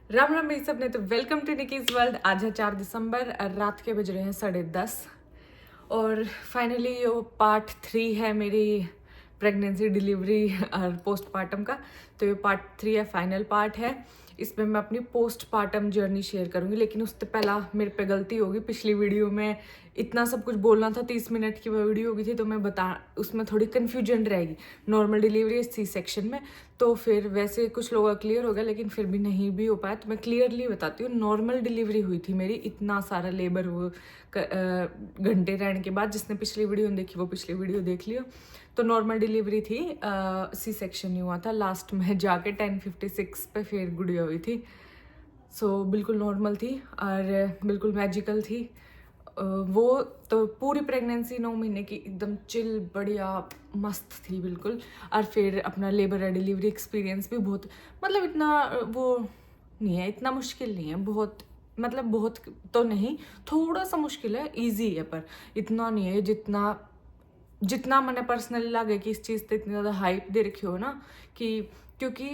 राम राम मेरी सबने। तो वेलकम टू निकीज वर्ल्ड। आज है 4 दिसंबर और रात के बज रहे हैं 10:30 और फाइनली ये पार्ट 3 है मेरी प्रेगनेंसी डिलीवरी और पोस्टपार्टम का। तो ये पार्ट 3 है, फाइनल पार्ट है। इसमें मैं अपनी पोस्टपार्टम जर्नी शेयर करूंगी, लेकिन उससे पहला मेरे पे गलती होगी। पिछली वीडियो में इतना सब कुछ बोलना था, 30 मिनट की वो वीडियो होगी थी, तो मैं बता उसमें थोड़ी कन्फ्यूजन रहेगी। नॉर्मल डिलीवरी सी सेक्शन में, तो फिर वैसे कुछ लोगों का क्लियर हो गया, लेकिन फिर भी नहीं भी हो पाया। तो मैं क्लियरली बताती हूँ, नॉर्मल डिलीवरी हुई थी मेरी। इतना सारा लेबर वो घंटे रहने के बाद, जिसने पिछली वीडियो देखी वो पिछली वीडियो देख लियो। तो नॉर्मल डिलीवरी थी, सी सेक्शन नहीं हुआ था। लास्ट में जाके 10:56 पे फिर गुड़िया हुई थी। सो बिल्कुल नॉर्मल थी और बिल्कुल मैजिकल थी। वो तो पूरी प्रेगनेंसी 9 महीने की एकदम चिल बढ़िया मस्त थी बिल्कुल। और फिर अपना लेबर और डिलीवरी एक्सपीरियंस भी बहुत, मतलब इतना वो नहीं है, इतना मुश्किल नहीं है। बहुत मतलब बहुत तो नहीं, थोड़ा सा मुश्किल है, इजी है, पर इतना नहीं है जितना जितना मैंने पर्सनली लगे कि इस चीज़ पे इतनी ज़्यादा हाइप दे रखी हो ना। कि क्योंकि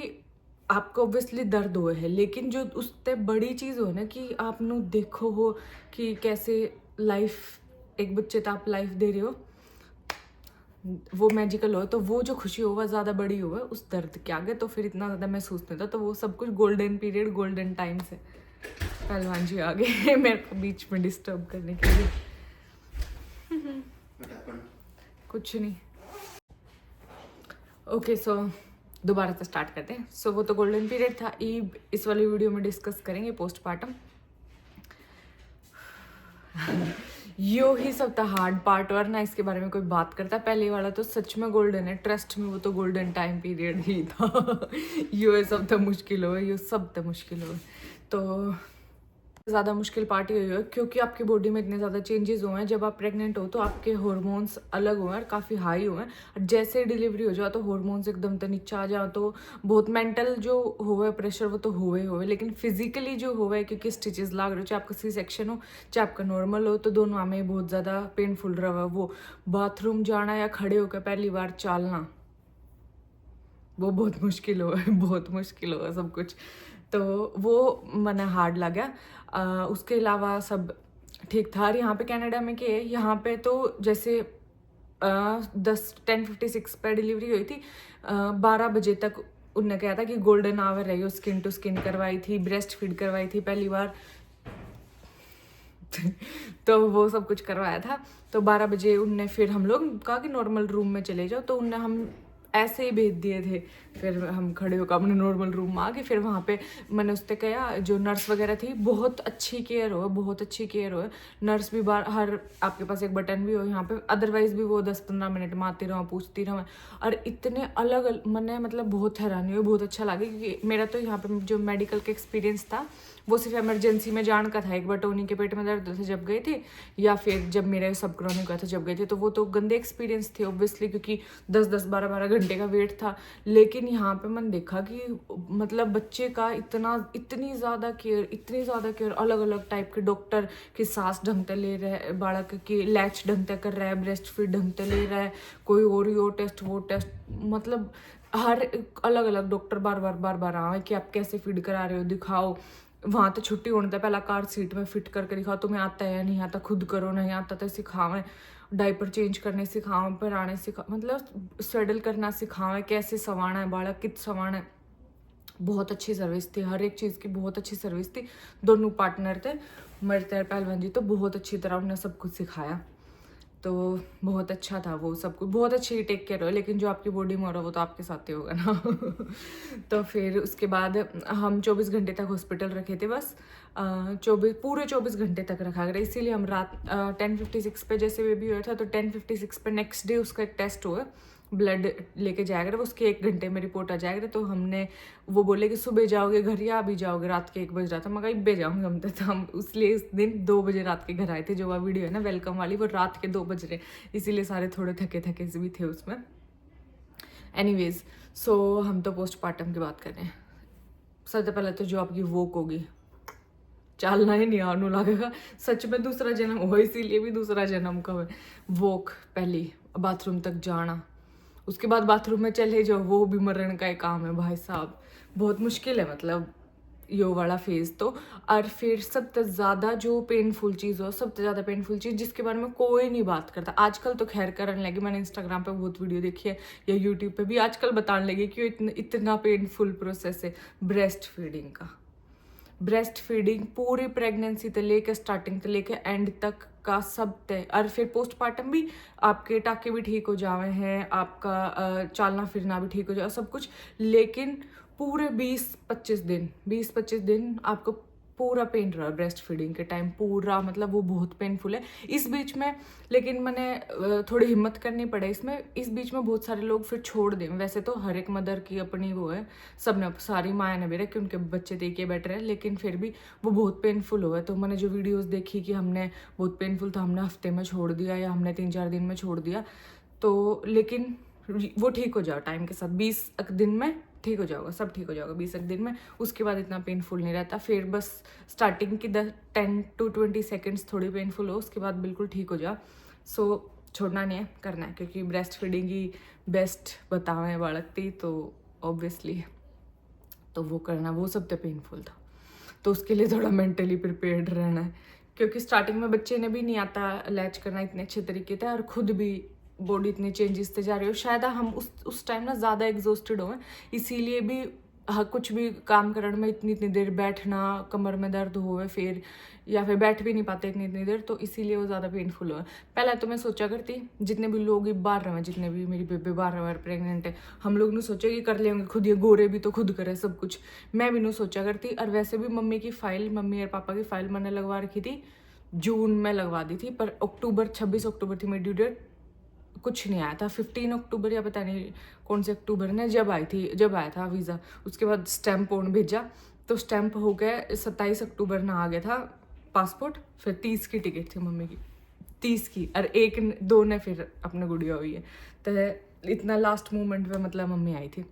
आपको ऑब्वियसली दर्द हुए है, लेकिन जो उससे बड़ी चीज़ हो ना कि आप नु देखो हो कि कैसे लाइफ एक बच्चे तो आप लाइफ दे रहे हो, वो मैजिकल हो, तो वो जो खुशी हो वह ज़्यादा बड़ी हो उस दर्द के आगे। तो फिर इतना ज़्यादा महसूस नहीं था। तो वो सब कुछ गोल्डन पीरियड, गोल्डन टाइम से। पहलवान जी आ गए मेरे को बीच में डिस्टर्ब करने के लिए। कुछ नहीं। ओके, सो दोबारा से स्टार्ट करते हैं। सो वो तो गोल्डन पीरियड था। ईब इस वाली वीडियो में डिस्कस करेंगे पोस्टपार्टम। यो ही सब था हार्ड पार्ट, और ना इसके बारे में कोई बात करता। पहले वाला तो सच में गोल्डन है, ट्रस्ट में, वो तो गोल्डन टाइम पीरियड ही था। यो सब तो मुश्किल हो, यो सब तो मुश्किल हो। तो ज़्यादा मुश्किल पार्ट ये है क्योंकि आपकी बॉडी में इतने ज़्यादा चेंजेस हुए हैं। जब आप प्रेग्नेंट हो तो आपके हार्मोन्स अलग हुए हैं और काफ़ी हाई हुए हैं। और जैसे डिलीवरी हो जाओ तो हार्मोन्स एकदम तो नीचे आ जाओ, तो बहुत मेंटल जो हुआ प्रेशर वो तो हुए, लेकिन फिजिकली जो हुआ है, क्योंकि स्टिचेस लाग रहे हो, चाहे आपका सी सेक्शन हो चाहे आपका नॉर्मल हो, तो दोनों में बहुत ज़्यादा पेनफुल रहा। वो बाथरूम जाना या खड़े होकर पहली बार चालना, वो बहुत मुश्किल हुआ है, बहुत मुश्किल हुआ सब कुछ। तो वो मैंने हार्ड लगा। उसके अलावा सब ठीक था। और यहाँ पे कनाडा में क्या है, यहाँ पे तो जैसे 10:56 पर डिलीवरी हुई थी, 12 बजे तक उनने कहा था कि गोल्डन आवर रही। स्किन टू स्किन करवाई थी, ब्रेस्ट फीड करवाई थी पहली बार। तो वो सब कुछ करवाया था। तो 12 बजे उनने फिर हम लोग कहा कि नॉर्मल रूम में चले जाओ, तो उनने हम ऐसे ही भेज दिए थे। फिर हम खड़े होकर अपने नॉर्मल रूम में आ गए। फिर वहाँ पे मैंने उससे कहा, जो नर्स वगैरह थी, बहुत अच्छी केयर हो, बहुत अच्छी केयर हो। नर्स भी बार हर आपके पास एक बटन भी हो यहाँ पे, अदरवाइज भी वो 10-15 मिनट में आती रहो, पूछती रहो। और इतने अलग मैंने मतलब बहुत हैरानी हुई, बहुत अच्छा लगा। क्योंकि मेरा तो यहाँ पे जो मेडिकल का एक्सपीरियंस था वो सिर्फ इमरजेंसी में जान का था। एक बार टोनी के पेट में दर्द थे जब गए थे, या फिर जब मेरे सब क्रॉनिक हुआ था जब गए थे। तो वो तो गंदे एक्सपीरियंस थे ऑब्वियसली, क्योंकि 10-10 12-12 घंटे का वेट था। लेकिन यहाँ पे मैंने देखा कि मतलब बच्चे का इतनी ज़्यादा केयर, अलग अलग टाइप के डॉक्टर की सांस ढंग से ले रहे हैं, बालक की लैच ढंग से कर रहा है, ब्रेस्ट फीड ढंग से ले रहा है, कोई और यो टेस्ट वो टेस्ट, मतलब हर अलग अलग डॉक्टर बार बार आए कि आप कैसे फीड करा रहे हो, दिखाओ। वहाँ तो छुट्टी होने था, पहला कार सीट में फिट करके दिखाओ, तुम्हें आता है या नहीं आता, खुद करो, नहीं आता तो सिखावें, डायपर चेंज करने सिखावें, पराने सिखा, मतलब स्वेडल करना सिखावें, कैसे सवाना है बालक, कित सवाना है। बहुत अच्छी सर्विस थी, हर एक चीज़ की बहुत अच्छी सर्विस थी। दोनों पार्टनर थे, मेरे पहलवान जी, तो बहुत अच्छी तरह उन्होंने सब कुछ सिखाया। तो बहुत अच्छा था वो सब कुछ, बहुत अच्छी टेक केयर हो। लेकिन जो आपकी बॉडी में हो रहा है वो तो आपके साथ ही होगा ना। तो फिर उसके बाद हम 24 घंटे तक हॉस्पिटल रखे थे बस। 24 घंटे तक रखा गया, इसीलिए हम रात 10:56 पे जैसे बेबी हुआ था, तो 10:56 पे नेक्स्ट डे उसका एक टेस्ट हुआ, ब्लड लेके जाएगा, वो उसके 1 घंटे में रिपोर्ट आ जाएगा। तो हमने वो बोले कि सुबह जाओगे घर या अभी जाओगे, रात के 1 बज रहा था। मैं कहा इब्बे जाऊँगे हम तो हम इसलिए इस दिन 2 बजे रात के घर आए थे। जो वह वीडियो है ना वेलकम वाली, वो रात के 2 बज रहे, इसीलिए सारे थोड़े थके थके से भी थे उसमें। एनीवेज, सो हम तो पोस्टपार्टम की बात कर रहे हैं। सबसे पहले तो जो आपकी वोक होगी, चालना ही नहीं आने लगेगा। सच में दूसरा जन्म हुआ, इसीलिए भी दूसरा जन्म का हुआ। वोक पहली, बाथरूम तक जाना, उसके बाद बाथरूम में चले जाओ, वो भी मरण का एक काम है भाई साहब, बहुत मुश्किल है। मतलब यो वाला फेज़ तो। और फिर सबसे ज़्यादा जो पेनफुल चीज़ हो, सबसे ज़्यादा पेनफुल चीज़ जिसके बारे में कोई नहीं बात करता, आजकल तो खैर करने लगी, मैंने इंस्टाग्राम पे बहुत वीडियो देखी है या यूट्यूब पे भी आजकल बताने लगी कि इतना पेनफुल प्रोसेस है ब्रेस्ट फीडिंग का। ब्रेस्ट फीडिंग पूरी प्रेगनेंसी से लेके स्टार्टिंग से लेके एंड तक का सब तय। और फिर पोस्टमार्टम भी आपके टाके भी ठीक हो जावे हैं, आपका चलना फिरना भी ठीक हो जाए सब कुछ, लेकिन पूरे 20-25 दिन आपको पूरा पेन रहा ब्रेस्ट फीडिंग के टाइम, पूरा मतलब वो बहुत पेनफुल है। इस बीच में लेकिन मैंने थोड़ी हिम्मत करनी पड़े इसमें, इस बीच में बहुत सारे लोग फिर छोड़ दें। वैसे तो हर एक मदर की अपनी वो है, सब ने सारी माया ने भी रखे उनके बच्चे देखे बैठे रहे, लेकिन फिर भी वो बहुत पेनफुल हुआ है। तो मैंने जो वीडियोज़ देखी कि हमने बहुत पेनफुल था, हमने हफ्ते में छोड़ दिया या हमने 3-4 दिन में छोड़ दिया, तो लेकिन वो ठीक हो जाओ टाइम के साथ, 20 दिन में ठीक हो जाओगा, सब ठीक हो जाओगा 20 दिन में। उसके बाद इतना पेनफुल नहीं रहता, फिर बस स्टार्टिंग की 10 to 20 सेकेंड्स थोड़ी पेनफुल हो, उसके बाद बिल्कुल ठीक हो जाओ। सो छोड़ना नहीं है, करना है, क्योंकि ब्रेस्ट फीडिंग ही बेस्ट बतावें बालकती, तो ऑब्वियसली तो वो करना, वो सबसे पेनफुल था। तो उसके लिए थोड़ा मेंटली प्रिपेयर्ड रहना है, क्योंकि स्टार्टिंग में बच्चे ने भी नहीं आता लैच करना इतने अच्छे तरीके से, और खुद भी बॉडी इतनी चेंजेस से जा रही हो। शायद हम उस टाइम ना ज़्यादा एग्जॉस्टेड हो, इसीलिए भी कुछ भी काम करने में इतनी देर बैठना, कमर में दर्द होवे फिर, या फिर बैठ भी नहीं पाते इतनी देर, तो इसीलिए वो ज़्यादा पेनफुल हुआ। पहले तो मैं सोचा करती, जितने भी लोग बाहर रहे, जितने भी मेरी बेबी 12 बार प्रेगनेंट है, हम लोग ने सोचा कि कर लेंगे खुद, ये गोरे भी तो खुद करे सब कुछ, मैं भी नहीं सोचा करती। और वैसे भी मम्मी और पापा की फाइल मैंने लगवा रखी थी, जून में लगवा दी थी, पर 26 अक्टूबर थी मेरी ड्यू डेट, कुछ नहीं आया था। 15 अक्टूबर या पता नहीं कौन से अक्टूबर ने जब आया था वीज़ा, उसके बाद स्टैम्प ऑन भेजा, तो स्टैम्प हो गया 27 अक्टूबर ना आ गया था पासपोर्ट। फिर 30 की टिकट थी मम्मी की, 30 की, और 1-2 ने फिर अपने गुड़िया हुई है, तो इतना लास्ट मोमेंट पे मतलब मम्मी आई थी।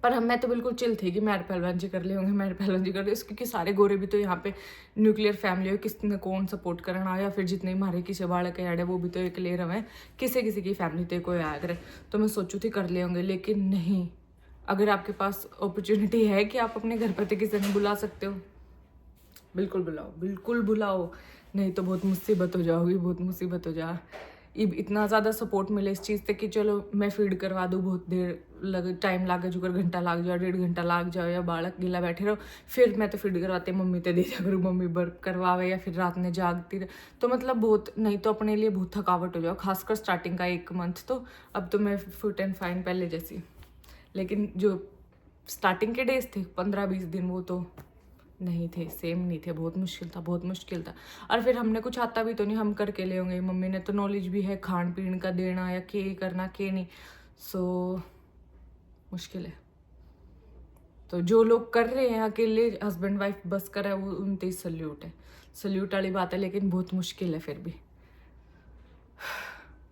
पर मैं तो बिल्कुल चिल थी कि मेरे पहलवान जी कर ले होंगे, मेरे पहलवान जी कर ले, क्योंकि सारे गोरे भी तो यहाँ पे न्यूक्लियर फैमिली हो, किसने कौन सपोर्ट करना, या फिर जितने मारे किसी बाड़े के आड़े वो भी तो एक ले रहे हैं, किसी की फैमिली तो कोई आया करे, तो मैं सोचू थी कर ले होंगे, लेकिन नहीं। अगर आपके पास अपॉर्चुनिटी है कि आप अपने घर पर तो किसी ने बुला सकते हो, बिल्कुल बुलाओ, बिल्कुल बुलाओ, नहीं तो बहुत मुसीबत हो जाओगी, बहुत मुसीबत हो जा। इतना ज़्यादा सपोर्ट मिले इस चीज़ से कि चलो मैं फीड करवा दूँ, बहुत देर टाइम लागे, जो घंटा लाग जाओ, 1.5 घंटा लाग जाओ, या बालक गिला बैठे रहो, फिर मैं तो फीड करवाते मम्मी ते दे दिया करूँ, मम्मी वर्क करवावे, या फिर रात में जागती रहे, तो मतलब बहुत, नहीं तो अपने लिए बहुत थकावट हो जाओ, खासकर स्टार्टिंग का 1 मंथ। तो अब तो मैं फिट एंड फाइन पहले जैसी, लेकिन जो स्टार्टिंग के डेज थे 15-20 दिन, वो तो नहीं थे, सेम नहीं थे, बहुत मुश्किल था। और फिर हमने कुछ आता भी तो नहीं, हम करके ले होंगे, मम्मी ने तो नॉलेज भी है खान पीन का देना या के करना के नहीं, सो मुश्किल है। तो जो लोग कर रहे हैं अकेले हस्बैंड वाइफ बस कर रहे हैं, वो उनते सल्यूट है, सल्यूट वाली बात है, लेकिन बहुत मुश्किल है, फिर भी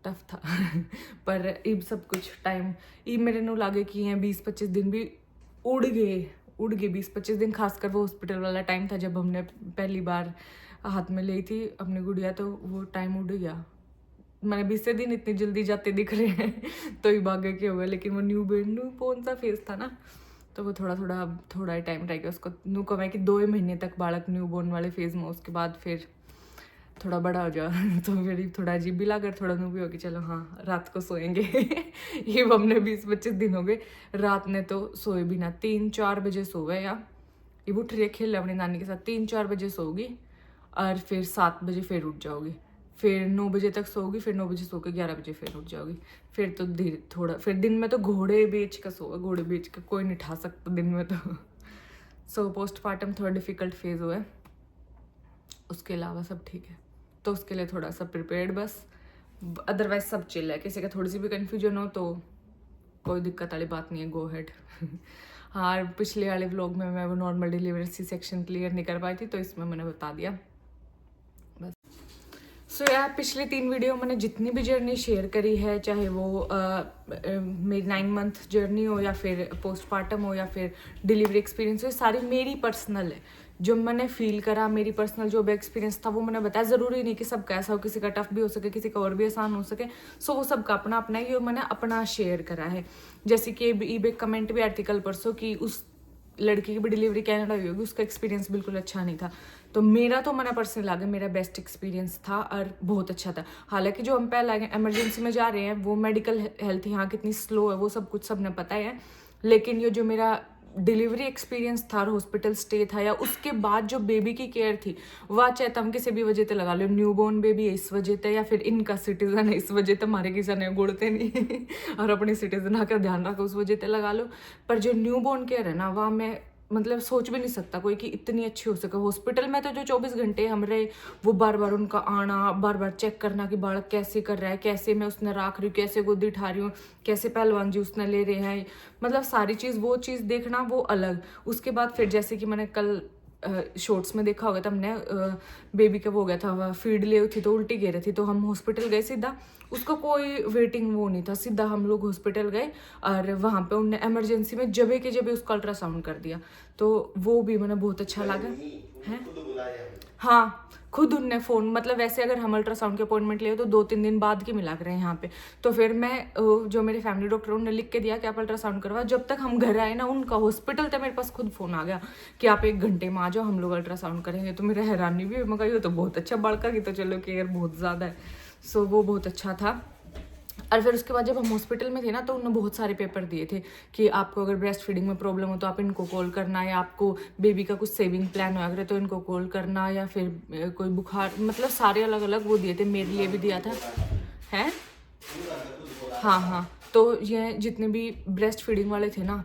टफ था पर इब सब कुछ टाइम इब मेरे नो लागे कि हैं 20-25 दिन भी उड़ गए 20-25 दिन, खासकर वो हॉस्पिटल वाला टाइम था जब हमने पहली बार हाथ में ली थी अपनी गुड़िया, तो वो टाइम उड़ गया। मैंने 20 दिन इतनी जल्दी जाते दिख रहे हैं तो ही भाग्य के हुए, लेकिन वो न्यू बोर्न सा फेज था ना, तो वो थोड़ा ही टाइम रहेगा उसको। नू कमाए कि 2 महीने तक बालक न्यू बोर्न वाले फेज में, उसके बाद फिर थोड़ा बड़ा हो जाओ तो फिर थोड़ा अजीब भी लगा, थोड़ा नू भी होगी, चलो हाँ रात को सोएंगे ये हमने 20-25 दिन हो गए रात ने तो सोए भी ना, 3-4 बजे सोए, या ये उठ रही खेल अपनी नानी के साथ, 3-4 बजे सोगी, और फिर 7 बजे फिर उठ जाओगी, फिर 9 बजे तक सोगी, फिर 9 बजे सो के 11 बजे फिर उठ जाओगी, फिर तो धीरे थोड़ा, फिर दिन में तो घोड़े बेच का सोगा, घोड़े बेच का कोई नहीं ठा सकता दिन में तो सो पोस्टमार्टम थोड़ा डिफिकल्ट फेज हुआ है, उसके अलावा सब ठीक है। तो उसके लिए थोड़ा सा प्रिपेयर्ड बस, अदरवाइज सब चिल है। किसी का थोड़ी सी भी कन्फ्यूजन हो तो कोई दिक्कत वाली बात नहीं है, गो हेड हाँ, पिछले वाले व्लॉग में मैं वो नॉर्मल डिलीवरी C-सेक्शन क्लियर नहीं कर पाई थी, तो इसमें मैंने बता दिया बस। सो यार पिछले 3 वीडियो मैंने जितनी भी जर्नी शेयर करी है, चाहे वो मेरी 9 मंथ जर्नी हो, या फिर पोस्टमार्टम हो, या फिर डिलीवरी एक्सपीरियंस हो, सारी मेरी पर्सनल है, जो मैंने फील करा, मेरी पर्सनल जो भी एक्सपीरियंस था वो मैंने बताया। ज़रूरी नहीं कि सबका ऐसा हो, किसी का टफ भी हो सके, किसी का और भी आसान हो सके, सो वो सबका अपना है, ये मैंने अपना शेयर करा है। जैसे कि एक कमेंट भी आर्टिकल परसों कि लड़की की भी डिलीवरी कनाडा हुई होगी, उसका एक्सपीरियंस बिल्कुल अच्छा नहीं था। तो मेरा तो मैंने पर्सनल लगा मेरा बेस्ट एक्सपीरियंस था और बहुत अच्छा था। हालांकि जो हम पहले इमरजेंसी में जा रहे हैं वो मेडिकल हेल्थ यहाँ कितनी स्लो है वो सब कुछ सबने पता है, लेकिन ये जो मेरा डिलीवरी एक्सपीरियंस था और हॉस्पिटल स्टे था या उसके बाद जो बेबी की केयर थी, वह चाहे तुम किसी भी वजह से लगा लो, न्यूबॉर्न बेबी है इस वजह से या फिर इनका सिटीजन है इस वजह से, हमारे किसी ने गुड़ते नहीं और अपने सिटीजन का ध्यान रखो उस वजह से लगा लो। पर जो न्यूबॉर्न केयर है ना, वह मैं मतलब सोच भी नहीं सकता कोई कि इतनी अच्छी हो सके। हॉस्पिटल में तो जो 24 घंटे हम रहे, वो बार बार उनका आना, बार बार चेक करना कि बालक कैसे कर रहा है, कैसे मैं उसने राख रही हूँ, कैसे गोदी उठा रही हूँ, कैसे पहलवान जी उसने ले रहे हैं, मतलब सारी चीज़ वो चीज़ देखना वो अलग। उसके बाद फिर जैसे कि मैंने कल शॉर्ट्स में देखा होगा तो हमने बेबी का वो हो गया था, वह फीड ले थी तो उल्टी गिर रही थी, तो हम हॉस्पिटल गए सीधा, उसका कोई वेटिंग वो नहीं था, सीधा हम लोग हॉस्पिटल गए और वहाँ पे उनने इमरजेंसी में जबे के जबे उसका अल्ट्रासाउंड कर दिया। तो वो भी मैंने बहुत अच्छा लगा है। हाँ, खुद उनने फ़ोन, मतलब वैसे अगर हम अल्ट्रासाउंड की अपॉइंटमेंट ले तो 2-3 दिन बाद की मिला कर यहाँ पे, तो फिर मैं जो मेरे फैमिली डॉक्टर उन्होंने लिख के दिया कि आप अल्ट्रासाउंड करवा। जब तक हम घर आए ना, उनका हॉस्पिटल तक मेरे पास खुद फ़ोन आ गया कि आप 1 घंटे में आ जाओ, हम लोग अल्ट्रासाउंड करेंगे। तो मेरा हैरानी भी, मैं कही तो बहुत अच्छा बड़का की, तो चलो केयर बहुत ज़्यादा है। सो वो बहुत अच्छा था। और फिर उसके बाद जब हम हॉस्पिटल में थे ना, तो उन्होंने बहुत सारे पेपर दिए थे कि आपको अगर ब्रेस्ट फीडिंग में प्रॉब्लम हो तो आप इनको कॉल करना, या आपको बेबी का कुछ सेविंग प्लान हो तो इनको कॉल करना, या फिर कोई बुखार, मतलब सारे अलग अलग वो दिए थे। मेरे लिए भी दिया था है। हाँ हाँ, तो ये जितने भी ब्रेस्ट फीडिंग वाले थे ना,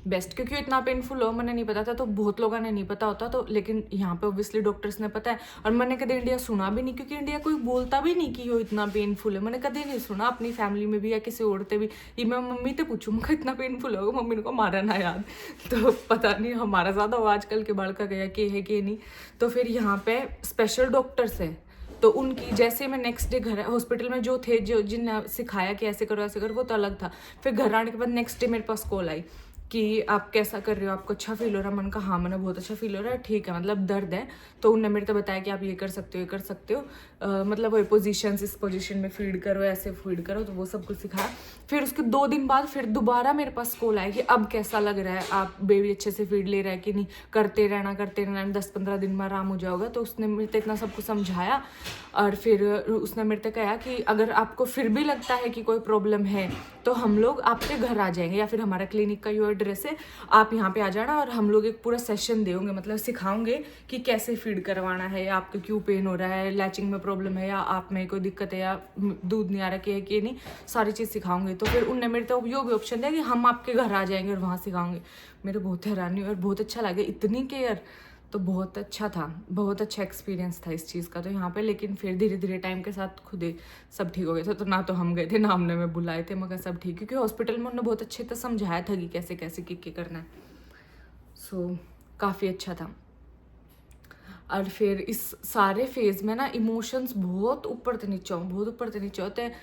बेस्ट, क्योंकि इतना पेनफुल हो मैंने नहीं पता था, तो बहुत लोगों ने नहीं पता होता, तो लेकिन यहाँ पे ऑब्वियसली डॉक्टर्स ने पता है। और मैंने कभी इंडिया सुना भी नहीं, क्योंकि इंडिया कोई बोलता भी नहीं कि यो इतना पेनफुल है, मैंने कभी नहीं सुना अपनी फैमिली में भी या किसी और भी। ये मैं मम्मी से पूछूँ मैं इतना पेनफुल होगा, मम्मी ने को मारा ना याद तो पता नहीं हमारा ज़्यादा हो आजकल के बाल का गया कि है कि नहीं। तो फिर यहाँ पे स्पेशल डॉक्टर्स है, तो उनकी जैसे मैं नेक्स्ट डे घर हॉस्पिटल में जो थे, जो जिनने सिखाया कि ऐसे करो ऐसे करो, वो तो अलग था। फिर घर आने के बाद नेक्स्ट डे मेरे पास कॉल आई कि आप कैसा कर रहे हो, आपको अच्छा फील हो रहा है? मैंने कहा हाँ, मैंने बहुत अच्छा फील हो रहा है, ठीक है, मतलब दर्द है। तो उन्होंने मेरे को बताया कि आप ये कर सकते हो, ये कर सकते हो, मतलब वही पोजीशंस, इस पोजीशन में फीड करो, ऐसे फीड करो, तो वो सब कुछ सिखाया। फिर उसके 2 दिन बाद फिर दोबारा मेरे पास कॉल आया कि अब कैसा लग रहा है, आप बेबी अच्छे से फीड ले रहा है कि नहीं, करते रहना 10-15 दिन में आराम हो जाओगा। तो उसने मेरे को इतना सब कुछ समझाया और फिर उसने मेरे को कहा कि अगर आपको फिर भी लगता है कि कोई प्रॉब्लम है तो हम लोग आपके घर आ जाएंगे, या फिर हमारा क्लिनिक का यो एड्रेस है, आप यहाँ पे आ जाना और हम लोग एक पूरा सेशन देंगे, मतलब सिखाओगे कि कैसे फीड करवाना है, या आपको क्यों पेन हो रहा है, लैचिंग में प्रॉब्लम है, या आप में कोई दिक्कत है, या दूध नहीं आ रहा कि है कि नहीं, सारी चीज़ सिखाओगे। तो फिर उनने मेरे तो यो भी ऑप्शन दिया कि हम आपके घर आ जाएंगे और वहाँ सिखाओगे। मेरे बहुत हैरानी और बहुत अच्छा लगे, इतनी केयर, तो बहुत अच्छा था, बहुत अच्छा एक्सपीरियंस था इस चीज़ का तो यहाँ पे। लेकिन फिर धीरे धीरे टाइम के साथ खुद ही सब ठीक हो गया था। तो ना तो हम गए थे ना हमने में बुलाए थे, मगर सब ठीक, क्योंकि हॉस्पिटल में उन्होंने बहुत अच्छे से समझाया था कि कैसे कैसे क्या करना है। सो काफ़ी अच्छा था। और फिर इस सारे फेज़ में ना इमोशंस बहुत ऊपर से नीचे बहुत ऊपर से नीचे होते हैं।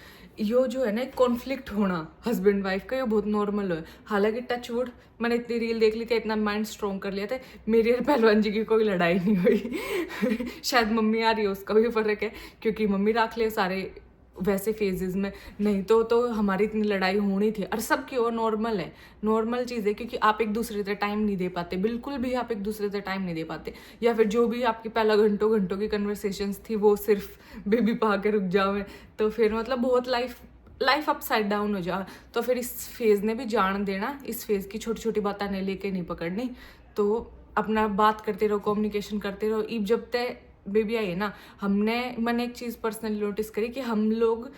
यो जो है ना कॉन्फ्लिक्ट होना हस्बैंड वाइफ का, ये बहुत नॉर्मल है। हालांकि टच वुड मैंने इतनी रील देख ली थी, इतना माइंड स्ट्रॉन्ग कर लिया था, मेरी और पहलवान जी की कोई लड़ाई नहीं हुई शायद मम्मी आ रही है उसका भी फ़र्क है, क्योंकि मम्मी रख ले सारे वैसे फेजेस में, नहीं तो हमारी इतनी लड़ाई होनी थी। और सबकी और नॉर्मल है, नॉर्मल चीज़ है, क्योंकि आप एक दूसरे से टाइम नहीं दे पाते, बिल्कुल भी आप एक दूसरे से टाइम नहीं दे पाते, या फिर जो भी आपकी पहला घंटों घंटों की कन्वर्सेशंस थी वो सिर्फ बेबी पा के रुक जाओ, तो फिर मतलब बहुत लाइफ अपसाइड डाउन हो जा। तो फिर इस फेज़ ने भी जान देना, इस फेज़ की छोटी छोटी बातें नहीं लेके नहीं पकड़नी, तो अपना बात करते रहो, कम्युनिकेशन करते रहो। ईब जब तक बेबी आई है ना, मैंने एक चीज़ पर्सनली नोटिस करी कि हम लोग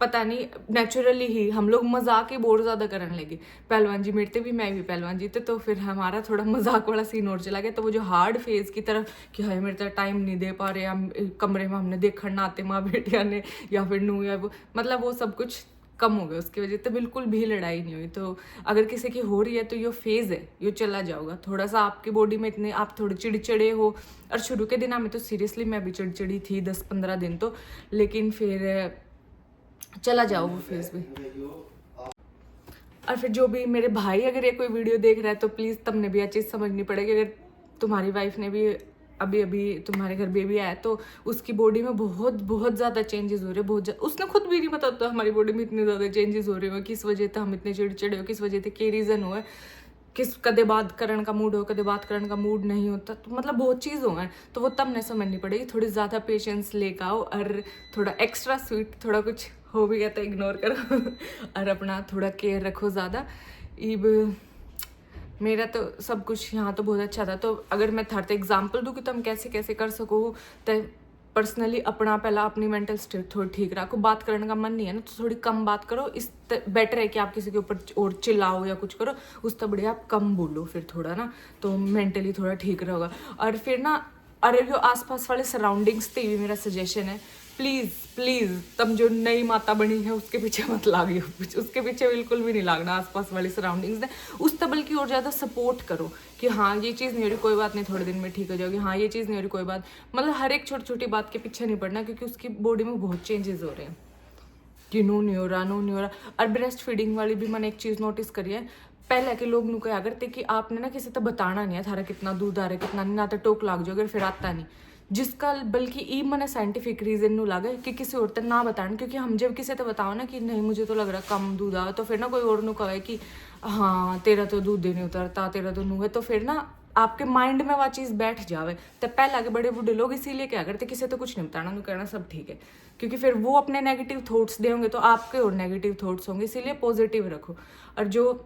पता नहीं नेचुरली ही हम लोग मजाक ही बहुत ज़्यादा करने लगे। पहलवान जी मेरे थे भी, मैं भी पहलवान जी थे, तो फिर हमारा थोड़ा मजाक वाला सीन और चला गया। तो वो जो हार्ड फेज़ की तरफ कि हाय मेरे तरह टाइम नहीं दे पा रहे, हम कमरे में हमने देखा ना आते माँ बेटिया ने, या फिर नू, या वो मतलब वो सब कुछ कम हो गया उसकी वजह से, बिल्कुल भी लड़ाई नहीं हुई। तो अगर किसी की हो रही है तो ये फेज़ है, ये चला जाओगा। थोड़ा सा आपकी बॉडी में इतने आप थोड़े चिड़चिड़े हो, और शुरू के दिन में तो सीरियसली मैं भी चिड़चिड़ी थी 10-15 दिन तो, लेकिन फिर चला जाओ वो फेज़ भी। और फिर जो भी मेरे भाई अगर ये कोई वीडियो देख रहा है तो प्लीज़ तुमने भी यह चीज़ समझनी पड़ेगी, अगर तुम्हारी वाइफ ने भी अभी तुम्हारे घर बेबी आया तो उसकी बॉडी में बहुत ज़्यादा चेंजेस हो रहे हैं, बहुत ज़्यादा। उसने खुद भी नहीं पता हमारी बॉडी में इतने ज़्यादा चेंजेस हो रहे हो, किस वजह से हम इतने चिड़चिड़े हो, किस वजह से क्या रीज़न हुआ है। किस कदे बात करन का मूड हो, कदे बात करन का मूड नहीं होता, तो मतलब बहुत चीज़ हो तो वो तब नहीं समझनी पड़ेगी। थोड़ी ज़्यादा पेशेंस लेकर आओ और थोड़ा एक्स्ट्रा स्वीट, थोड़ा कुछ हो भी गया तो इग्नोर करो और अपना थोड़ा केयर रखो ज़्यादा। इब मेरा तो सब कुछ यहाँ तो बहुत अच्छा था। तो अगर मैं थारते एग्जाम्पल दूँ कि तुम कैसे कैसे कर सको, तो पर्सनली अपना पहला अपनी मेंटल स्टेट थोड़ी ठीक रखो। बात करने का मन नहीं है ना तो थोड़ी कम बात करो। इस बेटर है कि आप किसी के ऊपर और चिल्लाओ या कुछ करो, उस तब बढ़िया आप कम बोलो फिर थोड़ा ना, तो मेंटली थोड़ा ठीक रहेगा। और फिर ना, अरे जो आसपास वाले सराउंडिंग्स थे भी मेरा सजेशन है, प्लीज़ प्लीज़ तुम जो नई माता बनी है उसके पीछे मत लागियो, उसके पीछे बिल्कुल भी नहीं लागना। आसपास वाली सराउंडिंग्स है उस तबल की और ज़्यादा सपोर्ट करो कि हाँ ये चीज़ नहीं हो रही, कोई बात नहीं, थोड़े दिन में ठीक हो जाओगी, हाँ ये चीज़ नहीं हो रही, कोई बात, मतलब हर एक छोटी छोटी बात के पीछे नहीं पड़ना, क्योंकि उसकी बॉडी में बहुत चेंजेस हो रहे हैं कि नो नहीं हो रहा। और ब्रेस्ट फीडिंग वाली भी मैंने एक चीज़ नोटिस करी है, पहले के लोग नु कहा करते कि आपने ना किसी तो बताना नहीं है थारा कितना दूध आ रहा है कितना नहीं, ना तो टोक लाग जाओगे फिर आता नहीं, जिसका बल्कि ई मैंने साइंटिफिक रीजन नु लगे कि किसी और तक ना बताना, क्योंकि हम जब किसी तो बताओ ना कि नहीं मुझे तो लग रहा कम दूध आ, तो फिर ना कोई और नु कहे कि हाँ तेरा तो दूध नहीं उतरता, तेरा तो नू है, तो फिर ना आपके माइंड में वह चीज़ बैठ जावे। तो पहले के बड़े बूढ़े लोग इसीलिए क्या करते, किसी तो कुछ नहीं बताना, नु कहना सब ठीक है, क्योंकि फिर वो अपने नेगेटिव थॉट्स देंगे तो आपके और नेगेटिव थॉट्स होंगे, इसीलिए पॉजिटिव रखो। और जो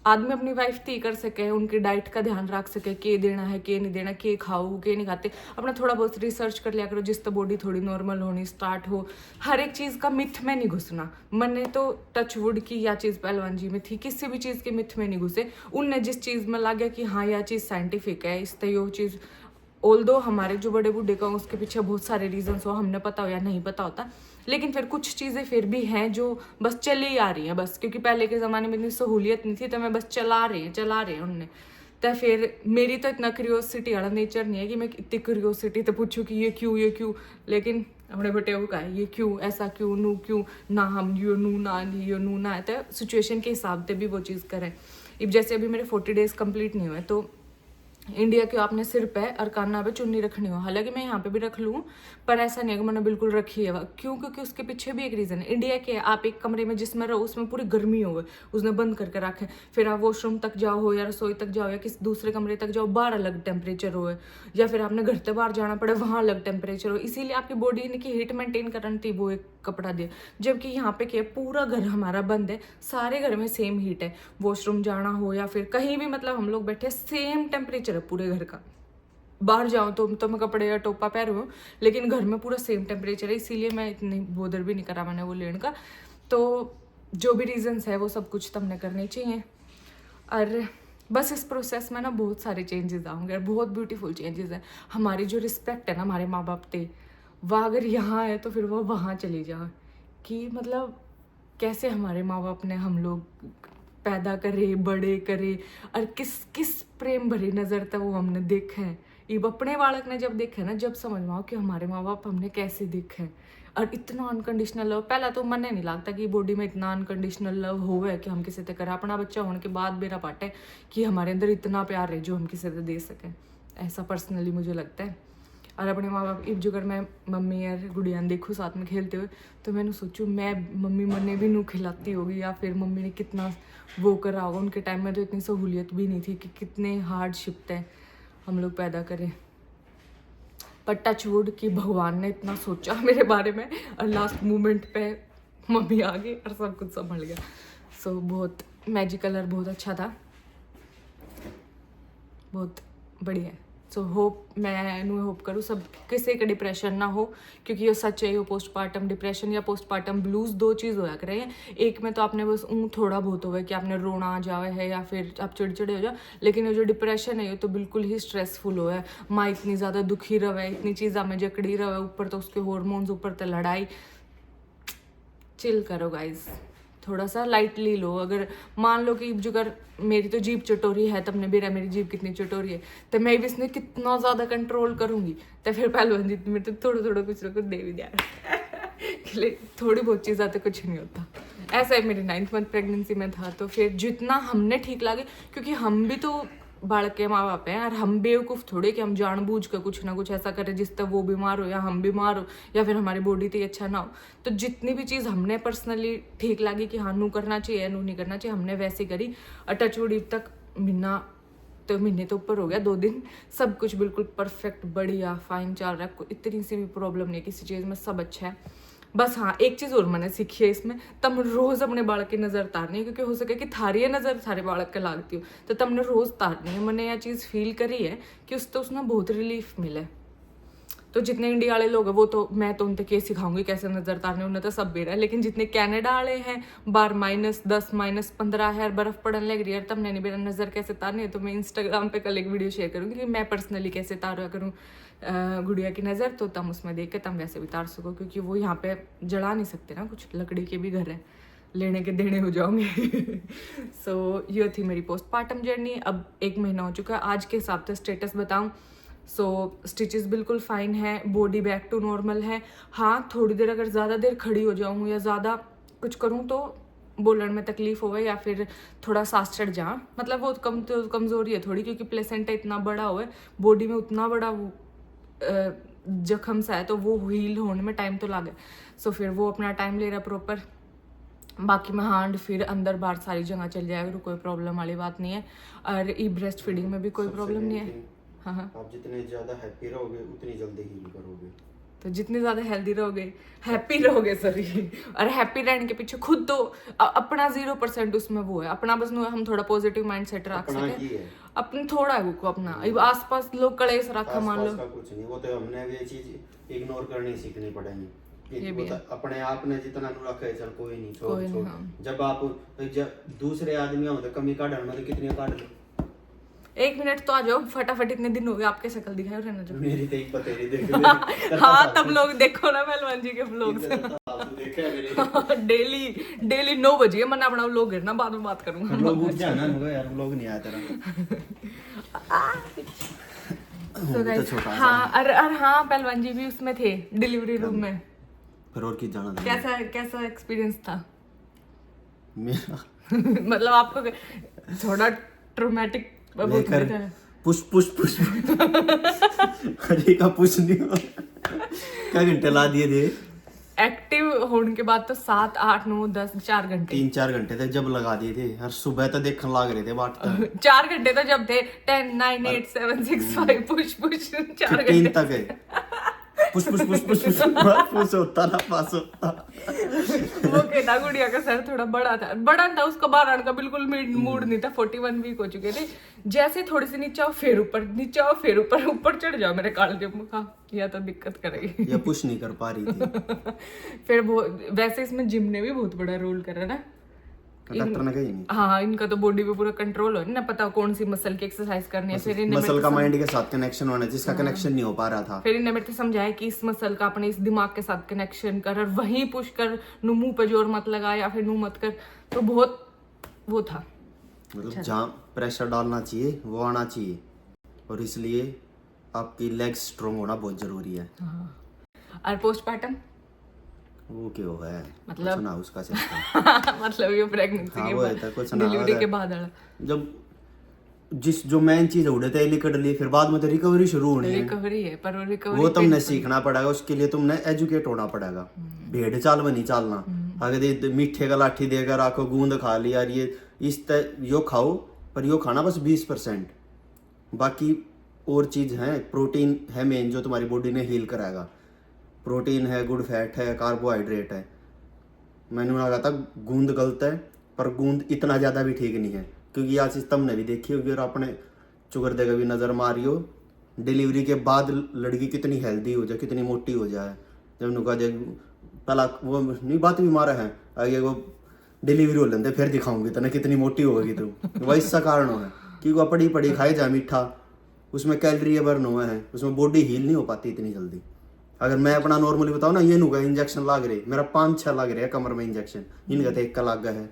आदमी अपनी वाइफ थी कर सके, उनकी डाइट का ध्यान रख सके, के देना है के नहीं देना, के खाओ के नहीं खाते, अपना थोड़ा बहुत रिसर्च कर लिया करो, जिस तो बॉडी थोड़ी नॉर्मल होनी स्टार्ट हो। हर एक चीज़ का मिथ में नहीं घुसना। मैंने तो टच वुड की या चीज़ पहलवान जी में थी, किसी भी चीज़ के मिथ में नहीं घुसे। उनने जिस चीज़ में लग गया कि हाँ यह चीज़ साइंटिफिक है, इस यो चीज़, ऑल्दो हमारे जो बड़े बूढ़े का उसके पीछे बहुत सारे रीजंस हो, हमने पता हो या नहीं पता होता, लेकिन फिर कुछ चीज़ें फिर भी हैं जो बस चली आ रही हैं बस, क्योंकि पहले के ज़माने में इतनी सहूलियत नहीं थी, तो मैं बस चला रहे हैं उनने। तो फिर मेरी तो इतना क्यूरियोसिटी वाला नेचर नहीं है कि मैं इतनी क्यूरियोसिटी तो पूछूँ कि ये क्यों, लेकिन अपने बेटे को कहा ये क्यों, ऐसा क्यों, नू क्यों ना, हम यो नू ना यो नू ना है, तो सिचुएशन के हिसाब से भी वो चीज़ करें। अब जैसे अभी मेरे 40 डेज कंप्लीट नहीं हुए, तो इंडिया के आपने सिर पे और काना पे चुन्नी रखनी हो, हालांकि मैं यहाँ पे भी रख लूँ, पर ऐसा नहीं है कि मैंने बिल्कुल रखी है। क्यों? क्योंकि उसके पीछे भी एक रीज़न है। इंडिया के आप एक कमरे में जिसमें रहो उसमें पूरी गर्मी हो, उसने बंद करके रखे, फिर आप वॉशरूम तक जाओ हो या रसोई तक जाओ या किसी दूसरे कमरे तक जाओ, बाहर अलग टेम्परेचर हो, या फिर आपने घर से बाहर जाना पड़े वहाँ अलग टेम्परेचर हो, इसीलिए आपकी बॉडी की हीट मेंटेन करनी थी, वो एक कपड़ा दिया। जबकि यहाँ पे क्या, पूरा घर हमारा बंद है, सारे घर में सेम हीट है, वॉशरूम जाना हो या फिर कहीं भी, मतलब हम लोग बैठे सेम टेम्परेचर है पूरे घर का। बाहर जाऊँ तो मैं कपड़े या टोपा पहन हूँ, लेकिन घर में पूरा सेम टेम्परेचर है, इसीलिए मैं इतनी बोदर भी नहीं करा मैंने वो लेने का। तो जो भी रीजंस है वो सब कुछ तुमने करने चाहिए। और बस इस प्रोसेस में ना बहुत सारे चेंजेस आएंगे, बहुत ब्यूटीफुल चेंजेस हैं। हमारी जो रिस्पेक्ट है ना हमारे माँ बाप पे, वह अगर यहाँ है तो फिर वो वहाँ चली जाए, कि मतलब कैसे हमारे माँ बाप ने हम लोग पैदा करे, बड़े करे, और किस किस प्रेम भरी नज़र तक वो हमने देखे हैं। ये अपने बालक ने जब देखे ना, जब समझ में आओ कि हमारे माँ बाप हमने कैसे देखे हैं। और इतना अनकंडीशनल लव, पहला तो मन नहीं लगता कि बॉडी में इतना अनकंडीशनल लव होवे कि हम किसी से करें। अपना बच्चा होने के बाद मेरा पार्ट है कि हमारे अंदर इतना प्यार है जो हम किसी से दे सकें, ऐसा पर्सनली मुझे लगता है। और अपने माँ बाप इब जो अगर मैं मम्मी और गुड़िया देखूँ साथ में खेलते हुए, तो मैंने सोचूँ मैं मम्मी मने भी नू खिलाती होगी, या फिर मम्मी ने कितना वो करा होगा। उनके टाइम में तो इतनी सहूलियत भी नहीं थी कि कितने हार्डशिप थे हम लोग पैदा करें। पर टच वुड कि भगवान ने इतना सोचा मेरे बारे में, और लास्ट मोमेंट पे मम्मी आ गई और सब कुछ संभल गया। सो बहुत मैजिकल और बहुत अच्छा था, बहुत बढ़िया है। सो होप, मैं होप करूँ सब किसी का डिप्रेशन ना हो, क्योंकि ये सच है, ये पोस्टपार्टम डिप्रेशन या पोस्टपार्टम ब्लूज दो चीज़ होया करे हैं। एक में तो आपने बस थोड़ा बहुत होगा कि आपने रोना आ जावे है या फिर आप चिड़चिड़े हो जाओ, लेकिन ये जो डिप्रेशन है ये तो बिल्कुल ही स्ट्रेसफुल हो है। माँ इतनी ज़्यादा दुखी रहे, इतनी चीज़ में जकड़ी रहे, ऊपर तो उसके हॉर्मोन्स, ऊपर तो लड़ाई। चिल करो गाइज, थोड़ा सा लाइटली लो। अगर मान लो कि जो अगर मेरी तो जीभ चटोरी है, तब ने भी मेरी जीभ कितनी चटोरी है, तो मैं भी इसने कितना ज़्यादा कंट्रोल करूँगी, तो फिर पहलवान जी मेरे तो थोड़ा कुछ ना कुछ दे भी दिया थोड़ी बहुत चीज़ आते कुछ नहीं होता। ऐसा ही मेरी 9th मंथ प्रेगनेंसी में था। तो फिर जितना हमने ठीक लगे, क्योंकि हम भी तो बालक के माँ बाप हैं, और हम बेवकूफ़ थोड़े कि हम जानबूझ कर कुछ ना कुछ ऐसा करें जिससे वो बीमार हो या हम बीमार हो या फिर हमारी बॉडी तो अच्छा ना हो। तो जितनी भी चीज़ हमने पर्सनली ठीक लगी कि हाँ नू करना चाहिए, नू नहीं करना चाहिए, हमने वैसे करी। और टचवुड तक महीने तो ऊपर हो गया, 2 दिन सब कुछ बिल्कुल परफेक्ट बढ़िया फाइन चल रहा है, इतनी सी भी प्रॉब्लम नहीं किसी चीज़ में, सब अच्छा है। बस हाँ, एक चीज़ और मैंने सीखी है इसमें, तब रोज़ अपने बालक की नज़र तारनी है, क्योंकि हो सके कि थारी नज़र थारे बालक के लागती हो, तो तमने रोज़ तारनी है। मैंने यह चीज़ फील करी है कि उसमें बहुत रिलीफ मिले। तो जितने इंडिया वाले लोग हैं वो तो मैं तो उनसे क्या सिखाऊंगी कैसे नज़र तारने, उन्हें तो सब बेरा है। लेकिन जितने कनाडा वाले हैं, बार -10 -15 है, बर्फ़ पड़ने लग रही है, तब नहीं मेरा नज़र कैसे तारनी है, तो मैं इंस्टाग्राम पे कल एक वीडियो शेयर करूँगी कि मैं पर्सनली कैसे तारा करूँ गुड़िया की नज़र, तो तम उसमें देख के तम वैसे भी तार सको, क्योंकि वो यहाँ पे जला नहीं सकते ना, कुछ लकड़ी के भी घर है, लेने के देने हो जाओगे। सो ये थी मेरी पोस्टमार्टम जर्नी। अब 1 महीना हो चुका है, आज के हिसाब से स्टेटस बताऊँ सो स्टिचेस बिल्कुल फाइन है, बॉडी बैक टू नॉर्मल है। हाँ, थोड़ी देर अगर ज़्यादा देर खड़ी हो जाऊँ या ज़्यादा कुछ करूँ तो बोलने में तकलीफ होवे या फिर थोड़ा सांस चढ़ जा, मतलब वो कमज़ोरी है थोड़ी, क्योंकि प्लेसेंटा इतना बड़ा हुआ है, बॉडी में उतना बड़ा वो जख्म सा है, तो वो हील होने में टाइम तो लगे। सो फिर वो अपना टाइम ले रहा प्रॉपर। बाकी में हैंड फिर अंदर बाहर सारी जगह चल जाएगा, कोई प्रॉब्लम वाली बात नहीं है। और ई ब्रेस्ट फीडिंग में भी कोई प्रॉब्लम नहीं है। हाँ, आप जितने ज्यादा हैप्पी रहोगे उतनी जल्दी हील करोगे। तो जितनी ज्यादा हेल्दी रहोगे, हैप्पी रहोगे, सॉरी, और हैप्पी रहने के पीछे खुद तो अपना 0% उसमें वो है, अपना बस हम थोड़ा पॉजिटिव माइंड सेट रख सके, अपने थोड़ा है वो अपना। आसपास लोग कलेश रखा मान लो, कुछ नहीं, वो तो हमने ये चीज इग्नोर करनी सीखनी पड़ेगी। ये भी अपने आप ने जितना नु रखा है चल कोई नहीं, छोड़। जब आप दूसरे आदमी हो तो कमी काटन में कितनी काट लो। 1 मिनट तो आ जाओ, फटाफट इतने दिन हो गए आपके शक्ल दिखाए रहना जो मेरी तो एक तेरी देख। हाँ, तब लोग देखो ना पहलवान जी के व्लॉग से डेली 9 बजे मैंने अपना व्लॉग गिरना, बाद में बात करूंगा। व्लॉग उठ जाना होगा यार, व्लॉग नहीं आया तेरा। हाँ, और हाँ, पहलवान जी भी उसमें थे डिलीवरी रूम में। फिर और की जाना कैसा एक्सपीरियंस था मेरा? मतलब आपको थोड़ा ट्रॉमेटिक पुश अरे का पुश नहीं हो, क्या घंटे ला दिए थे एक्टिव होने के बाद? तो 7 8 9 10 4 घंटे, 3-4 घंटे तक जब लगा दिए थे। हर सुबह तो देखने लग रहे थे बाट 4 घंटे तो जब थे 10 9 8 7 6 5 पुश 4 घंटे तक है। पुश होता ना, पास होता। वो कहता गुड़िया का सर थोड़ा बड़ा था, उसका बाहर आने का बिल्कुल मूड नहीं था। 41 वीक हो चुके थे, जैसे थोड़ी सी नीचे आओ फिर ऊपर ऊपर चढ़ जाओ, मेरे काल मुखा या तो दिक्कत करेगी, या पुश नहीं कर पा रही थी। फिर वो वैसे इसमें जिम ने भी बहुत बड़ा रोल करा ना, डॉक्टर ने कही नहीं। हाँ, इनका तो बॉडी पे पूरा कंट्रोल हो ना, पता कौन सी मसल की एक्सरसाइज करनी है। फिर इन्हें मसल का माइंड के साथ कनेक्शन होना, जिसका कनेक्शन नहीं हो पा रहा था। फिर इन्हें मेरे को समझाया कि इस मसल का अपने इस दिमाग के साथ कनेक्शन कर, और वहीं पुश कर, मुंह पे जोर मत लगा या फिर मुंह मत कर। तो बहुत वो था, मतलब जहाँ प्रेशर डालना चाहिए वो आना चाहिए, और इसलिए आपकी लेग्स स्ट्रॉन्ग होना बहुत जरूरी है। और पोस्टमार्टम वो क्यों है, मतलब ना उसका सिस्टम मतलब ये प्रेगनेंसी के बाद, डिलीवरी के बाद जब जो मेन चीज उड़े थे निकल ली, फिर बाद में तो रिकवरी शुरू होनी है। रिकवरी है, पर रिकवरी वो तुमने सीखना पड़ेगा, उसके लिए तुमने एजुकेट होना पड़ेगा। भेड़ चाल में नहीं चालना। अगर मीठे का लाठी देकर आखो गूंद खा ली यार, ये यो खाओ, पर यो खाना बस 20%, बाकी और चीज है। प्रोटीन है मेन जो तुम्हारी बॉडी ने हील कराएगा। प्रोटीन है, गुड फैट है, कार्बोहाइड्रेट है। मैंने कहा था गूंद गलत है, पर गूंद इतना ज़्यादा भी ठीक नहीं है, क्योंकि आज चीज़ तुमने भी देखी होगी और अपने शुगर देगा भी नज़र मारियो। डिलीवरी के बाद लड़की कितनी हेल्दी हो जाए, कितनी मोटी हो जाए। जब उन्होंने कहा पहला वो नहीं बात भी मारा है, आगे वो डिलीवरी हो लेते फिर दिखाऊंगी तो कितनी मोटी होगी तू। वही इसका कारण है, क्योंकि वो पड़ी खाए जाए मीठा, उसमें कैलोरी बर्न हुआ है, उसमें बॉडी हील नहीं हो पाती इतनी जल्दी। अगर मैं अपना नॉर्मली बताऊँ ना, ये नुका इंजेक्शन लाग रहे, मेरा 5-6 लाग रहे हैं कमर में इंजेक्शन, इनका तो 1 का लाग गया है।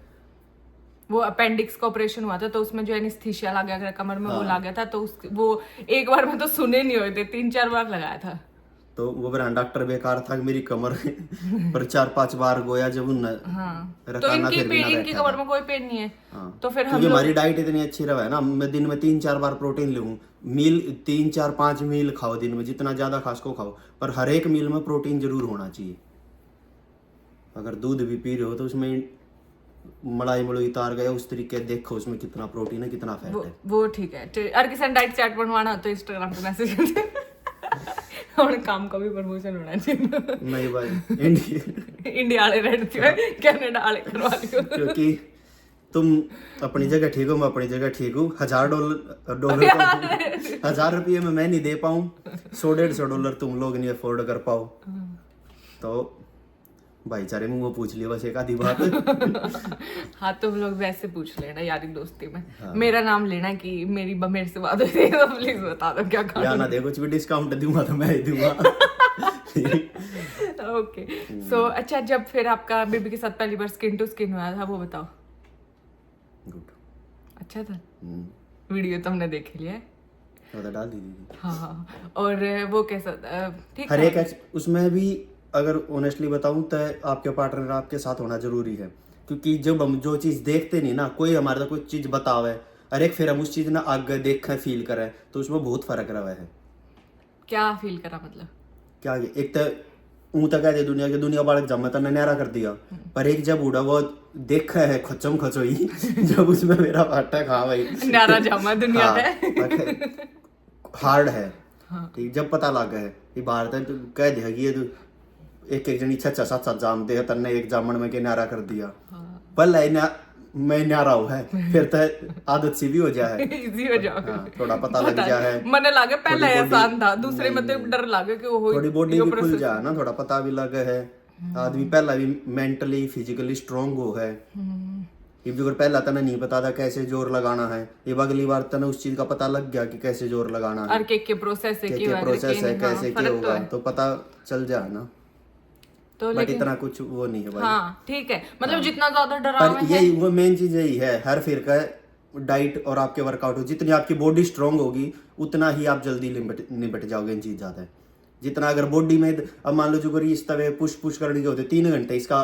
वो अपेंडिक्स का ऑपरेशन हुआ था, तो उसमें जो एनेस्थीसिया लगा गया कमर में, वो लग गया था, तो वो एक बार में तो सुने नहीं हुए थे, 3-4 बार लगाया था। तो वो मेरा डॉक्टर बेकार था कि मेरी कमर पर 4-5 बार गोया जब उन तो इनकी कमर में कोई पेन नहीं है। तो फिर क्योंकि हमारी डाइट इतनी अच्छी रहा है ना, मैं दिन में 3-4 बार प्रोटीन लूँ, मील 3-4-5 मील खाओ दिन में, जितना ज्यादा खास को खाओ, पर हर एक मील में प्रोटीन जरूर होना चाहिए। अगर दूध भी पी रहे हो तो उसमें मलाई मलुई तार गया उस तरीके देखो उसमें कितना प्रोटीन है कितना फैट है। वो ठीक है। और किसी डाइट चार्ट बनवाना हो तो इंस्टाग्राम पे मैसेज कर दे। और काम का भी प्रमोशन होना चाहिए। नहीं भाई इंडिया वाले रहते हैं, कनाडा वाले करवा लियो। क्योंकि तुम अपनी जगह ठीक हो, मैं अपनी जगह ठीक हूँ। $1000 1000 रुपये में मैं नहीं दे पाऊँ, $100-150 तुम लोग नहीं अफोर्ड कर पाओ, तो भाईचारे में वो पूछ लिया बस एक आधी बात। हाँ तुम लोग वैसे पूछ लेना यारी दोस्ती में। हाँ। मेरा नाम लेना कि मेरे से बात हुई तो प्लीज बता दो क्या खाना। या ना दे कुछ भी डिस्काउंट दूंगा तो मैं ही दूंगा। ओके सो अच्छा, जब फिर आपका बेबी के साथ पहली बार स्किन टू स्किन हुआ था वो बताओ। गुड, अच्छा था। वीडियो तो हमने देख लिया है, तो डाल दीजिए। हाँ और वो कैसा ठीक हर एक उसमें भी अगर ऑनेस्टली बताऊं तो आपके पार्टनर आपके साथ होना जरूरी है, क्योंकि जब हम जो चीज देखते नहीं ना, कोई हमारे साथ कोई चीज बतावे और एक फिर हम उस चीज ना आगे देखें फील करें तो उसमें बहुत फर्क रहा है। क्या फील करा मतलब क्या एक तो ऊँ तक है दुनिया बालक जब तो न्यारा कर दिया, पर एक जब उड़ा वो देखा है खचम खचोई जब उसमें मेरा पार्टनर खा भाई न्यारा जामा दुनिया है हार्ड है। ठीक, जब पता लगा है ये भारत है तो कह देगी ये एक जनी 6-7 जामते है तन्ने एक जामन में के न्यारा कर दिया। पहले मैं न्यारा हूँ है फिर तो आदत सी भी हो जाए, इजी हो जाए, थोड़ा पता लग जाए। मने लागे पहले आसान था, दूसरे में तो डर लागे कि वो थोड़ी बॉडी भी खुल जाए ना, थोड़ा पता भी लगे है, आदमी पहला भी मेंटली फिजिकली स्ट्रांग हो है। ये अगर पहला तना नहीं पता था कैसे जोर लगाना है, ये अगली बार तना उस चीज का पता लग गया कि कैसे जोर लगाना है और के प्रोसेस है कैसे क्या होगा तो पता चल जाए ना। तो बट इतना कुछ वो नहीं है भाई। हाँ ठीक है, मतलब जितना ज्यादा डरावे है यही वो मेन चीज यही है, हर फिर का डाइट और आपके वर्कआउट हो, जितनी आपकी बॉडी स्ट्रांग होगी उतना ही आप जल्दी निपट जाओगे इन चीज ज्यादा। जितना अगर बॉडी में अब मान लो जो इस तरह पुश करने के होते 3 घंटे, इसका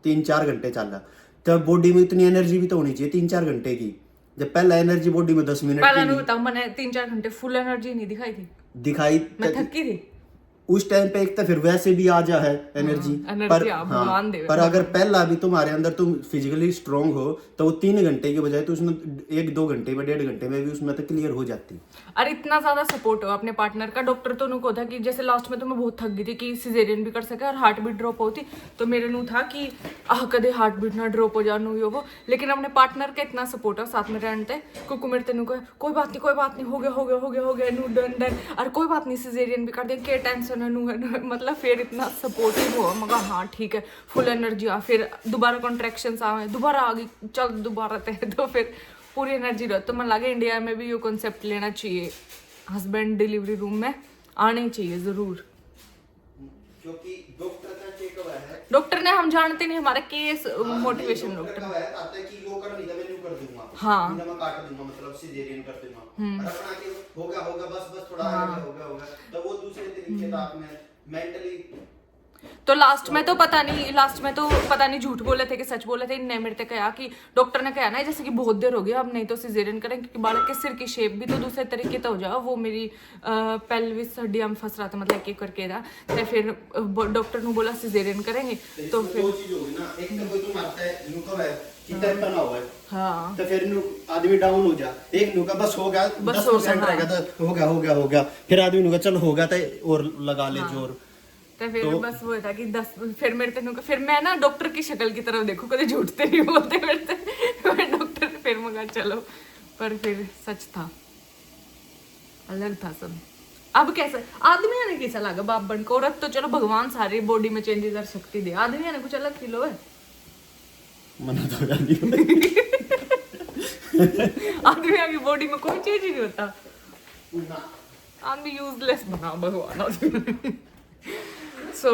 3-4 घंटे चल रहा, तब बॉडी में इतनी एनर्जी भी तो होनी चाहिए 3-4 घंटे की। जब पहला एनर्जी बॉडी में 10 मिनट मैंने 3-4 घंटे फुल एनर्जी नहीं दिखाई मैं थकी थी उस टाइम पे। एक तो फिर वैसे भी आ जा है एनर्जी, पर अगर पहला भी तुम्हारे अंदर तुम फिजिकली स्ट्रांग हो तो वो 3 घंटे की बजाय तो उसमें 1-2 घंटे में 1.5 घंटे में भी उसमें तो क्लियर हो जाती। अरे इतना ज्यादा सपोर्ट हो अपने पार्टनर का। डॉक्टर तो उनको था कि जैसे लास्ट में तो मैं बहुत थक गई थी कि सिजेरियन भी कर सके और हार्ट बीट ड्रॉप होती, तो मेरे नू था कि कदे हार्ट बीट ना ड्रॉप हो जा नू यो वो, लेकिन अपने पार्टनर का इतना सपोर्ट है साथ में रहते क्योंकि मेरे तेनू कोई बात नहीं हो गया नू डन और कोई बात नहीं सिजेरियन भी कर दे के टेंशन है नू मतलब फिर इतना सपोर्टिव हो मगर हाँ ठीक है फुल एनर्जी आ, फिर दोबारा कॉन्ट्रैक्शंस आए दोबारा आ गई चल दोबारा थे तो फिर पूरी एनर्जी रहो। तो मन लगे इंडिया में भी ये कॉन्सेप्ट लेना चाहिए, हस्बैंड डिलीवरी रूम में आने चाहिए जरूर, क्योंकि डॉक्टर ने हम जानते नहीं हमारा केस मोटिवेशन डॉक्टर हाँ मतलब सिजेरियन कर दूंगा होगा बस थोड़ा होगा तो वो दूसरे तरीके से आपने मेंटली। तो लास्ट में तो पता नहीं झूठ बोले थे कि सच बोले थे। इनने मेरे से कहा कि डॉक्टर ने कहा ना जैसे कि बहुत देर हो गया अब नहीं तो सिजेरियन करें क्योंकि बालक के सिर की शेप भी तो दूसरे तरीके से हो जाओ, वो मेरी पेल्विस हड्डियां में फंस रहा था मतलब एक करके था, तो फिर डॉक्टर ने बोला सिजेरियन करेंगे। तो फिर दो चीज होगी ना, एक तो कोई तुम आता है नुका है कितना तना हुआ है हाँ तो फिर आदमी डाउन हो जा, एक नुका बस हो गया 10% रहेगा तो हो गया फिर आदमी नुका चल होगा तो और लगा ले जोर। तो फिर बस वो था कि 10 फिर मेरे तेनों फिर मैं ना डॉक्टर की शक्ल की तरफ देखूं कभी झूठते नहीं बोलते मेरे डॉक्टर फिर मगा चलो, पर फिर सच था अलग था सब। अब कैसा आदमी ने कैसा लगा बाप बन को, औरत तो चलो भगवान सारी बॉडी में चेंजेस कर सकती दे, आदमी ने कुछ अलग फील हो है मना तो गाली आदमी की बॉडी में कोई चेंज ही नहीं होता, आदमी यूजलेस बना भगवान। सो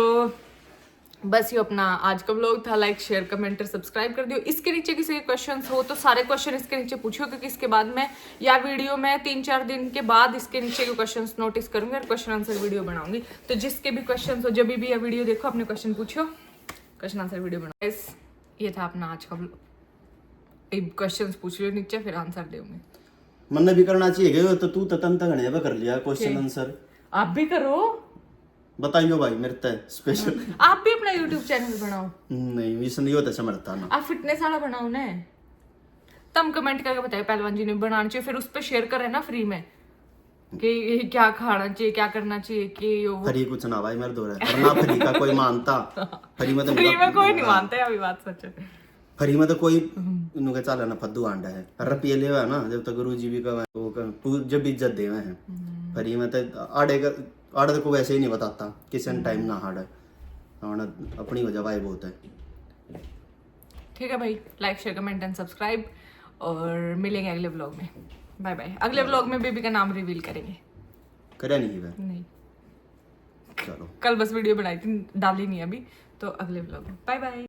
बस ये अपना आज का व्लॉग था, लाइक शेयर कमेंट और सब्सक्राइब कर दियो। इसके नीचे किसी के क्वेश्चंस हो तो सारे क्वेश्चन इसके नीचे पूछियो क्योंकि इसके बाद में या वीडियो में 3-4 दिन के बाद इसके नीचे के क्वेश्चंस नोटिस करूंगी और क्वेश्चन आंसर वीडियो बनाऊंगी। तो जिसके भी क्वेश्चन हो जब भी यह वीडियो देखो अपने क्वेश्चन पूछो, क्वेश्चन आंसर वीडियो बनाओ। ये था अपना आज का व्लॉग, क्वेश्चन पूछ लियो नीचे फिर आंसर दूंगी। मन भी करना चाहिए तो तू तंत गणे कर लिया क्वेश्चन आंसर, आप भी करो। बताइयो भाई मेरे ते स्पेशल आप भी अपना YouTube चैनल बनाओ। नहीं विसन नहीं होता समझता ना आप फिटनेस वाला बनाओ ना, तब कमेंट करके बताइए पहलवान जी ने बनाना चाहिए, फिर उस पर शेयर करें ना फ्री में कि क्या खाना चाहिए, क्या करना चाहिए कि वो फ्री कुछ ना भाई मेरे दो है वरना फ्री का कोई मानता फ्री में तो फ्री में कोई नहीं मानता है, अभी बात सच है। फ्री में तो कोई इन्हों के चाले ना फद्दू आंडा है रुपये ले हुआ ना जब तक गुरु जी भी का वो जब इज्जत दे हुए हैं फ्री में तो आड़े को वैसे ही नहीं बताता किसी ने टाइम ना हाड़ अपनी वजह भाई बहुत है। ठीक है भाई, like share comment and subscribe, और मिलेंगे अगले व्लॉग में। Bye bye. अगले व्लॉग में बेबी का नाम रिवील करेंगे। करे नहीं है नहीं, चलो कल बस वीडियो बनाई थी, डाली नहीं अभी, तो अगले व्लॉग में। Bye bye.